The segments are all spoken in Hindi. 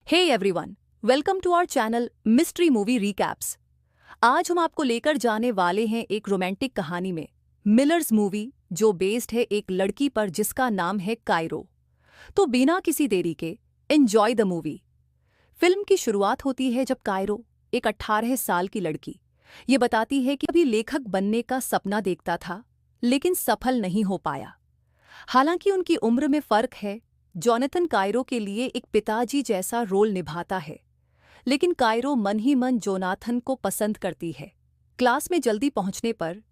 Hey everyone, welcome to our channel mystery movie recaps. आज हम आपको लेकर जाने वाले हैं एक रोमांटिक कहानी में, मिलर्स मूवी, जो बेस्ड है एक लड़की पर जिसका नाम है कायरो। तो बिना किसी देरी के एंजॉय द मूवी। फिल्म की शुरुआत होती है जब कायरो, एक 18 साल की लड़की, ये बताती है कि अभी लेखक बनने का सपना देखता था लेकिन सफल नहीं हो पाया। हालांकि उनकी उम्र में फर्क है। जॉनथन कायरो के लिए एक पिताजी जैसा रोल निभाता है, लेकिन कायरो मन ही मन जोनाथन को पसंद करती है। क्लास में जल्दी पहुंचने पर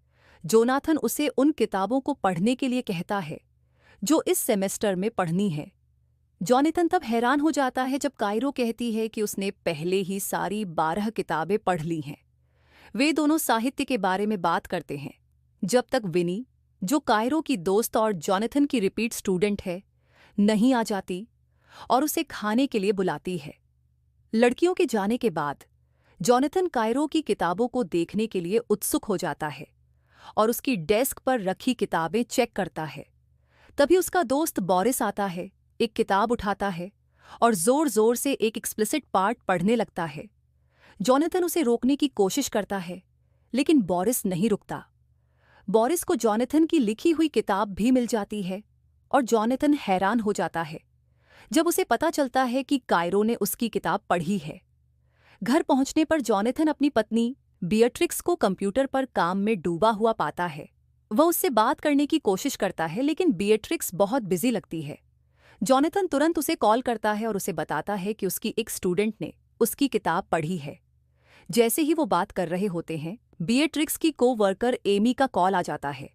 जोनाथन उसे उन किताबों को पढ़ने के लिए कहता है जो इस सेमेस्टर में पढ़नी है। जॉनथन तब हैरान हो जाता है जब कायरो कहती है कि उसने पहले ही सारी 12 किताबें पढ़ ली हैं। वे दोनों साहित्य के बारे में बात करते हैं जब तक विनी, जो कायरो की दोस्त और जॉनथन की रिपीट स्टूडेंट है, नहीं आ जाती और उसे खाने के लिए बुलाती है। लड़कियों के जाने के बाद जॉनथन कायरो की किताबों को देखने के लिए उत्सुक हो जाता है और उसकी डेस्क पर रखी किताबें चेक करता है। तभी उसका दोस्त बोरिस आता है, एक किताब उठाता है और जोर जोर से एक एक्सप्लिसिट पार्ट पढ़ने लगता है। जॉनथन उसे रोकने की कोशिश करता है, लेकिन बोरिस नहीं रुकता। बोरिस को जॉनथन की लिखी हुई किताब भी मिल जाती है और जॉनथन हैरान हो जाता है जब उसे पता चलता है कि कायरो ने उसकी किताब पढ़ी है। घर पहुंचने पर जॉनथन अपनी पत्नी बियट्रिक्स को कंप्यूटर पर काम में डूबा हुआ पाता है। वह उससे बात करने की कोशिश करता है, लेकिन बियट्रिक्स बहुत बिजी लगती है। जॉनथन तुरंत उसे कॉल करता है और उसे बताता है कि उसकी एक स्टूडेंट ने उसकी किताब पढ़ी है। जैसे ही वो बात कर रहे होते हैं, बियट्रिक्स की को-वर्कर एमी का कॉल आ जाता है,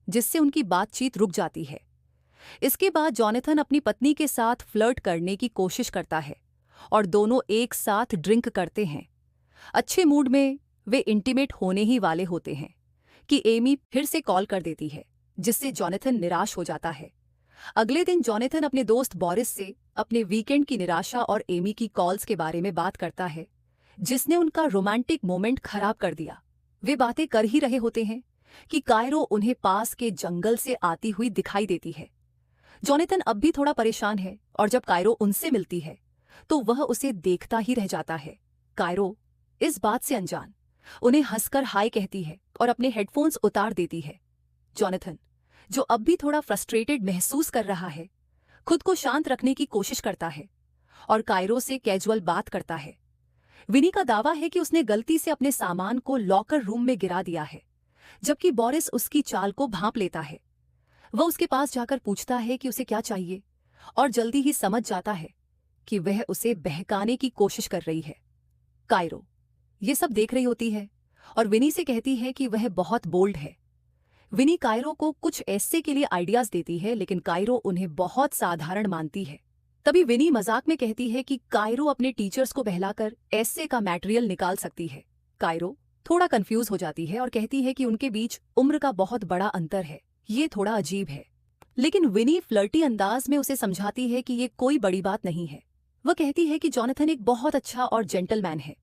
जिससे उनकी बातचीत रुक जाती है। इसके बाद जॉनथन अपनी पत्नी के साथ फ्लर्ट करने की कोशिश करता है और दोनों एक साथ ड्रिंक करते हैं। अच्छे मूड में वे इंटीमेट होने ही वाले होते हैं कि एमी फिर से कॉल कर देती है, जिससे जॉनथन निराश हो जाता है। अगले दिन जॉनथन अपने दोस्त बोरिस से अपने वीकेंड की निराशा और एमी की कॉल्स के बारे में बात करता है, जिसने उनका रोमांटिक मोमेंट खराब कर दिया। वे बातें कर ही रहे होते हैं कि कायरो उन्हें पास के जंगल से आती हुई दिखाई देती है। जॉनथन अब भी थोड़ा परेशान है और जब कायरो उनसे मिलती है तो वह उसे देखता ही रह जाता है। कायरो, इस बात से अनजान, उन्हें हंसकर हाय कहती है और अपने हेडफोन्स उतार देती है। जॉनथन, जो अब भी थोड़ा फ्रस्ट्रेटेड महसूस कर रहा है, खुद को शांत रखने की कोशिश करता है और कायरो से कैजुअल बात करता है। विनी का दावा है कि उसने गलती से अपने सामान को लॉकर रूम में गिरा दिया है, जबकि बोरिस उसकी चाल को भांप लेता है। वह उसके पास जाकर पूछता है कि उसे क्या चाहिए और जल्दी ही समझ जाता है कि वह उसे बहकाने की कोशिश कर रही है। कायरो ये सब देख रही होती है और विनी से कहती है कि वह बहुत बोल्ड है। विनी कायरो को कुछ ऐसे के लिए आइडियाज देती है, लेकिन कायरो उन्हें बहुत साधारण मानती है। तभी विनी मजाक में कहती है कि कायरो अपने टीचर्स को बहलाकर ऐसे का मटेरियल निकाल सकती है। कायरो थोड़ा कंफ्यूज हो जाती है और कहती है कि उनके बीच उम्र का बहुत बड़ा अंतर है, ये थोड़ा अजीब है। लेकिन विनी फ्लर्टी अंदाज में उसे समझाती है कि ये कोई बड़ी बात नहीं है। वह कहती है कि जॉनथन एक बहुत अच्छा और जेंटलमैन है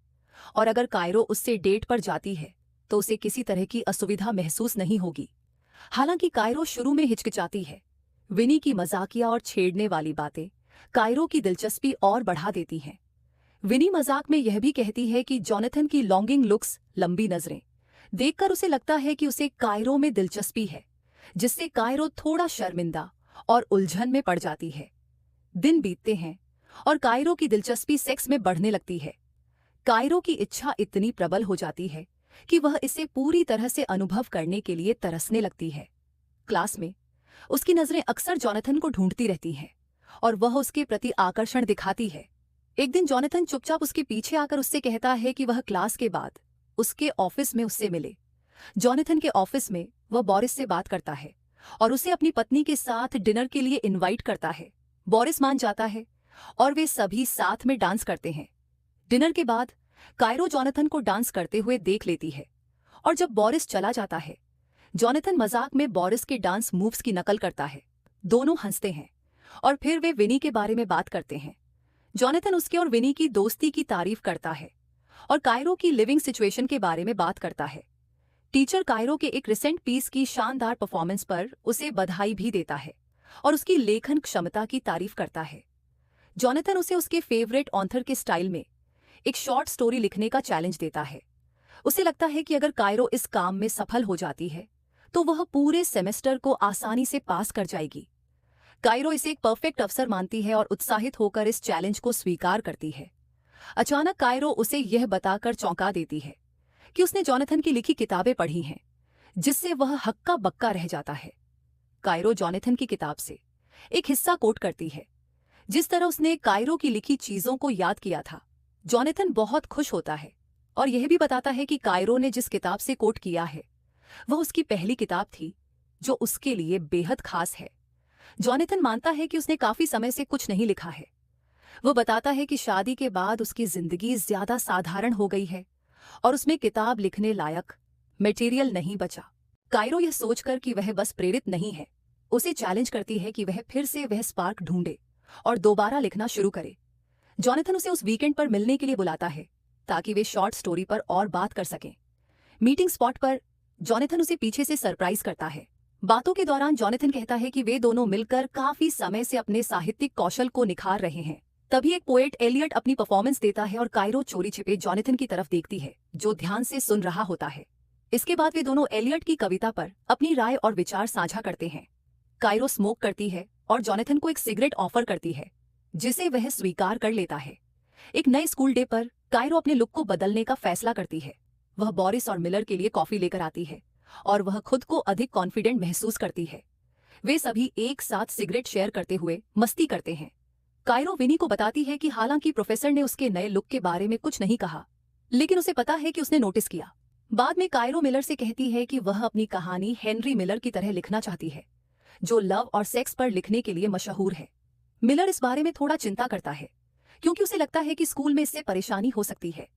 और अगर कायरो उससे डेट पर जाती है तो उसे किसी तरह की असुविधा महसूस नहीं होगी। हालांकि कायरो शुरू में हिचकिचाती है। विनी की मजाकिया और छेड़ने वाली बातें कायरो की दिलचस्पी और बढ़ा देती हैं। विनी मजाक में यह भी कहती है कि जॉनथन की लॉन्गिंग लुक्स, लंबी नजरें देखकर उसे लगता है कि उसे कायरो में दिलचस्पी है, जिससे कायरो थोड़ा शर्मिंदा और उलझन में पड़ जाती है। दिन बीतते हैं और कायरो की दिलचस्पी सेक्स में बढ़ने लगती है। कायरो की इच्छा इतनी प्रबल हो जाती है कि वह इसे पूरी तरह से अनुभव करने के लिए तरसने लगती है। क्लास में उसकी नजरें अक्सर जॉनथन को ढूंढती रहती हैं और वह उसके प्रति आकर्षण दिखाती है। एक दिन जॉनथन चुपचाप उसके पीछे आकर उससे कहता है कि वह क्लास के बाद उसके ऑफिस में उससे मिले। जॉनथन के ऑफिस में वह बोरिस से बात करता है और उसे अपनी पत्नी के साथ डिनर के लिए इनवाइट करता है। बोरिस मान जाता है और वे सभी साथ में डांस करते हैं। डिनर के बाद कायरो जॉनथन को डांस करते हुए देख लेती है और जब बोरिस चला जाता है, जॉनथन मजाक में बोरिस के डांस मूव्स की नकल करता है। दोनों हंसते हैं और फिर वे विनी के बारे में बात करते हैं। जॉनथन उसके और विनी की दोस्ती की तारीफ करता है और कायरो की लिविंग सिचुएशन के बारे में बात करता है। टीचर कायरो के एक रिसेंट पीस की शानदार परफॉर्मेंस पर उसे बधाई भी देता है और उसकी लेखन क्षमता की तारीफ करता है। जॉनथन उसे उसके फेवरेट ऑथर के स्टाइल में एक शॉर्ट स्टोरी लिखने का चैलेंज देता है। उसे लगता है कि अगर कायरो इस काम में सफल हो जाती है तो वह पूरे सेमेस्टर को आसानी से पास कर जाएगी। कायरो इसे एक परफेक्ट अवसर मानती है और उत्साहित होकर इस चैलेंज को स्वीकार करती है। अचानक कायरो उसे यह बताकर चौंका देती है कि उसने जॉनथन की लिखी किताबें पढ़ी हैं, जिससे वह हक्का बक्का रह जाता है। कायरो जॉनथन की किताब से एक हिस्सा कोट करती है, जिस तरह उसने कायरो की लिखी चीजों को याद किया था। जॉनथन बहुत खुश होता है और यह भी बताता है कि कायरो ने जिस किताब से कोट किया है वह उसकी पहली किताब थी, जो उसके लिए बेहद खास है। जॉनथन मानता है कि उसने काफी समय से कुछ नहीं लिखा है। वो बताता है कि शादी के बाद उसकी जिंदगी ज्यादा साधारण हो गई है और उसमें किताब लिखने लायक मटेरियल नहीं बचा। कायरो यह सोचकर कि वह बस प्रेरित नहीं है, उसे चैलेंज करती है कि वह फिर से वह स्पार्क ढूंढे और दोबारा लिखना शुरू करे। जॉनथन उसे उस वीकेंड पर मिलने के लिए बुलाता है ताकि वे शॉर्ट स्टोरी पर और बात कर सकें। मीटिंग स्पॉट पर जॉनथन उसे पीछे से सरप्राइज करता है। बातों के दौरान जॉनथन कहता है कि वे दोनों मिलकर काफी समय से अपने साहित्यिक कौशल को निखार रहे हैं। तभी एक पोएट एलियट अपनी परफॉर्मेंस देता है और कायरो चोरी छिपे जॉनथन की तरफ देखती है, जो ध्यान से सुन रहा होता है। इसके बाद वे दोनों एलियट की कविता पर अपनी राय और विचार साझा करते हैं। कायरो स्मोक करती है और जॉनथन को एक सिगरेट ऑफर करती है, जिसे वह स्वीकार कर लेता है। एक नए स्कूल डे पर कायरो अपने लुक को बदलने का फैसला करती है। वह बोरिस और मिलर के लिए कॉफी लेकर आती है और वह खुद को अधिक कॉन्फिडेंट महसूस करती है। वे सभी एक साथ सिगरेट शेयर करते हुए मस्ती करते हैं। कायरो विनी को बताती है कि हालांकि प्रोफेसर ने उसके नए लुक के बारे में कुछ नहीं कहा, लेकिन उसे पता है कि उसने नोटिस किया। बाद में कायरो मिलर से कहती है कि वह अपनी कहानी हेनरी मिलर की तरह लिखना चाहती है, जो लव और सेक्स पर लिखने के लिए मशहूर है। मिलर इस बारे में थोड़ा चिंता करता है, क्योंकि उसे लगता है कि स्कूल में इससे परेशानी हो सकती है,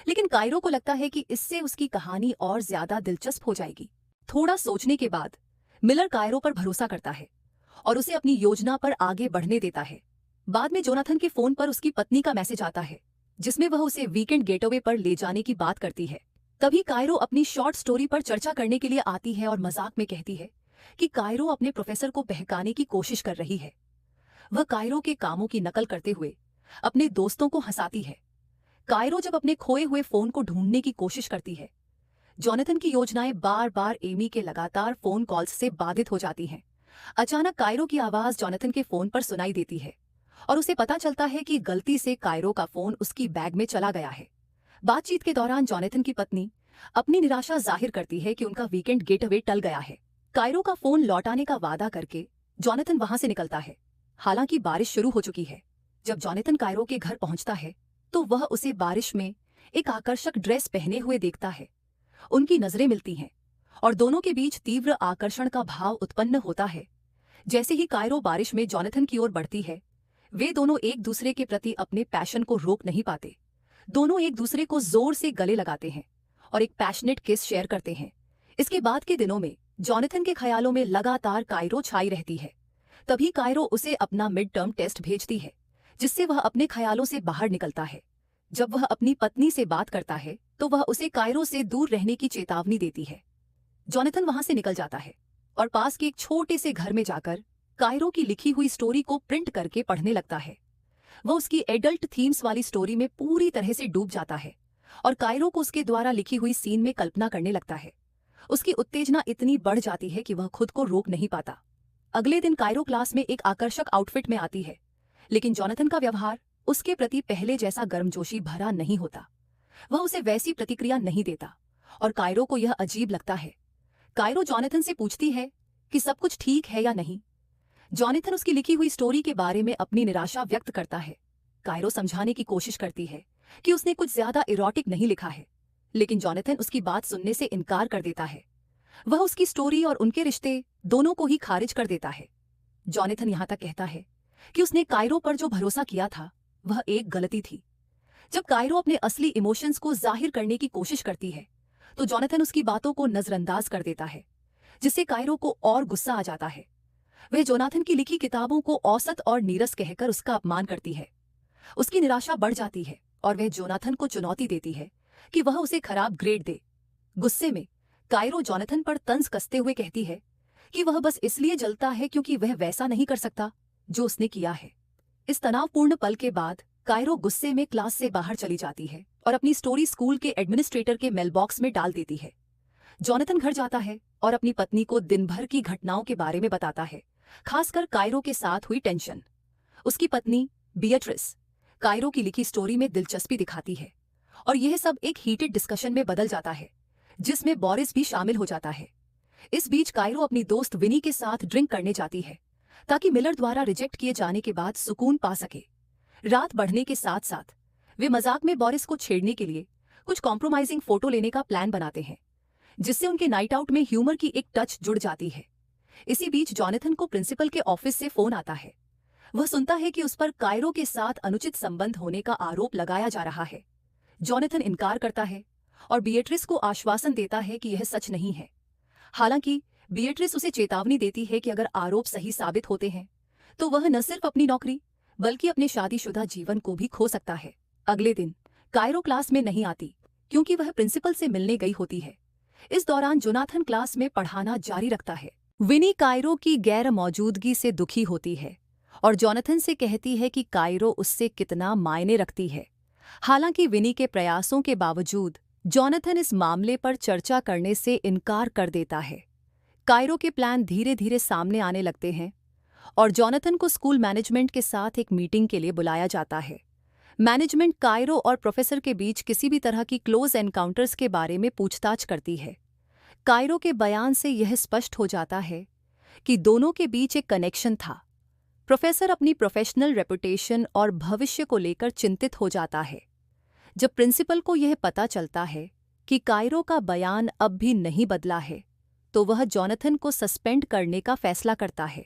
लेकिन कायरो को लगता है कि इससे उसकी कहानी और ज्यादा दिलचस्प हो जाएगी। थोड़ा सोचने के बाद मिलर कायरो पर भरोसा करता है और उसे अपनी योजना पर आगे बढ़ने देता है। बाद में जोनाथन के फोन पर उसकी पत्नी का मैसेज आता है, जिसमें वह उसे वीकेंड गेटअवे पर ले जाने की बात करती है। तभी कायरो अपनी शॉर्ट स्टोरी पर चर्चा करने के लिए आती है और मजाक में कहती है कि कायरो अपने प्रोफेसर को बहकाने की कोशिश कर रही है। वह कायरो के कामों की नकल करते हुए अपने दोस्तों को हंसाती है। कायरो जब अपने खोए हुए फोन को ढूंढने की कोशिश करती है, जॉनथन की योजनाएं बार बार एमी के लगातार फोन कॉल्स से बाधित हो जाती हैं। अचानक कायरो की आवाज जॉनथन के फोन पर सुनाई देती है और उसे पता चलता है कि गलती से कायरो का फोन उसकी बैग में चला गया है। बातचीत के दौरान जॉनथन की पत्नी अपनी निराशा जाहिर करती है कि उनका वीकेंड गेटअवे टल गया है। कायरो का फोन लौटाने का वादा करके जॉनथन वहां से निकलता है। हालांकि बारिश शुरू हो चुकी है। जब जॉनथन कायरो के घर पहुंचता है तो वह उसे बारिश में एक आकर्षक ड्रेस पहने हुए देखता है। उनकी नजरें मिलती हैं और दोनों के बीच तीव्र आकर्षण का भाव उत्पन्न होता है। जैसे ही कायरो बारिश में जॉनथन की ओर बढ़ती है, वे दोनों एक दूसरे के प्रति अपने पैशन को रोक नहीं पाते। दोनों एक दूसरे को जोर से गले लगाते हैं और एक पैशनेट किस शेयर करते हैं। इसके बाद के दिनों में जॉनथन के ख्यालों में लगातार कायरो छाई रहती है। तभी कायरो उसे अपना मिड टर्म टेस्ट भेजती है, जिससे वह अपने ख्यालों से बाहर निकलता है। जब वह अपनी पत्नी से बात करता है तो वह उसे कायरो से दूर रहने की चेतावनी देती है। जॉनथन वहां से निकल जाता है और पास के एक छोटे से घर में जाकर कायरो की लिखी हुई स्टोरी को प्रिंट करके पढ़ने लगता है। वह उसकी एडल्ट थीम्स वाली स्टोरी में पूरी तरह से डूब जाता है और कायरो को उसके द्वारा लिखी हुई सीन में कल्पना करने लगता है। उसकी उत्तेजना इतनी बढ़ जाती है कि वह खुद को रोक नहीं पाता। अगले दिन कायरो क्लास में एक आकर्षक आउटफिट में आती है, लेकिन जॉनथन का व्यवहार उसके प्रति पहले जैसा गर्मजोशी भरा नहीं होता। वह उसे वैसी प्रतिक्रिया नहीं देता और कायरो को यह अजीब लगता है। कायरो जॉनथन से पूछती है कि सब कुछ ठीक है या नहीं। जॉनथन उसकी लिखी हुई स्टोरी के बारे में अपनी निराशा व्यक्त करता है। कायरो समझाने की कोशिश करती है कि उसने कुछ ज्यादा इरोटिक नहीं लिखा है, लेकिन जॉनथन उसकी बात सुनने से इनकार कर देता है। वह उसकी स्टोरी और उनके रिश्ते दोनों को ही खारिज कर देता है। जॉनथन यहां तक कहता है कि उसने कायरो पर जो भरोसा किया था वह एक गलती थी। जब कायरो अपने असली इमोशंस को जाहिर करने की कोशिश करती है तो जॉनथन उसकी बातों को नजरअंदाज कर देता है, जिससे कायरो को और गुस्सा आ जाता है। वह जोनाथन की लिखी किताबों को औसत और नीरस कहकर उसका अपमान करती है। उसकी निराशा बढ़ जाती है और वह जोनाथन को चुनौती देती है कि वह उसे खराब ग्रेड दे। गुस्से में कायरो जॉनथन पर तंज कसते हुए कहती है कि वह बस इसलिए जलता है क्योंकि वह वैसा नहीं कर सकता जो उसने किया है। इस तनावपूर्ण पल के बाद कायरो गुस्से में क्लास से बाहर चली जाती है और अपनी स्टोरी स्कूल के एडमिनिस्ट्रेटर के मेलबॉक्स में डाल देती है। जॉनथन घर जाता है और अपनी पत्नी को दिन भर की घटनाओं के बारे में बताता है, खासकर कायरो के साथ हुई टेंशन। उसकी पत्नी बिएट्रिस कायरो की लिखी स्टोरी में दिलचस्पी दिखाती है और यह सब एक हीटेड डिस्कशन में बदल जाता है, जिसमें बोरिस भी शामिल हो जाता है। इस बीच कायरो अपनी दोस्त विनी के साथ ड्रिंक करने जाती है ताकि मिलर द्वारा रिजेक्ट किए जाने के बाद सुकून पा सके। रात बढ़ने के साथ साथ वे मजाक में बोरिस को छेड़ने के लिए कुछ कॉम्प्रोमाइजिंग फोटो लेने का प्लान बनाते हैं, जिससे उनके नाइट आउट में ह्यूमर की एक टच जुड़ जाती है। इसी बीच जॉनथन को प्रिंसिपल के ऑफिस से फोन आता है। वह सुनता है कि उस पर कायरो के साथ अनुचित संबंध होने का आरोप लगाया जा रहा है। जॉनथन इनकार करता है और बिएट्रिस को आश्वासन देता है कि यह सच नहीं है। हालांकि बिएट्रिस उसे चेतावनी देती है कि अगर आरोप सही साबित होते हैं तो वह न सिर्फ अपनी नौकरी बल्कि अपने शादीशुदा जीवन को भी खो सकता है। अगले दिन कायरो क्लास में नहीं आती क्योंकि वह प्रिंसिपल से मिलने गई होती है। इस दौरान जोनाथन क्लास में पढ़ाना जारी रखता है। विनी कायरो की गैर मौजूदगी से दुखी होती है और जॉनथन से कहती है कि कायरो उससे कितना मायने रखती है। हालांकि विनी के प्रयासों के बावजूद जॉनथन इस मामले पर चर्चा करने से इनकार कर देता है। कायरो के प्लान धीरे धीरे सामने आने लगते हैं और जॉनथन को स्कूल मैनेजमेंट के साथ एक मीटिंग के लिए बुलाया जाता है। मैनेजमेंट कायरो और प्रोफेसर के बीच किसी भी तरह की क्लोज एनकाउंटर्स के बारे में पूछताछ करती है। कायरो के बयान से यह स्पष्ट हो जाता है कि दोनों के बीच एक कनेक्शन था। प्रोफेसर अपनी प्रोफेशनल रेपुटेशन और भविष्य को लेकर चिंतित हो जाता है। जब प्रिंसिपल को यह पता चलता है कि कायरो का बयान अब भी नहीं बदला है, तो वह जॉनथन को सस्पेंड करने का फैसला करता है।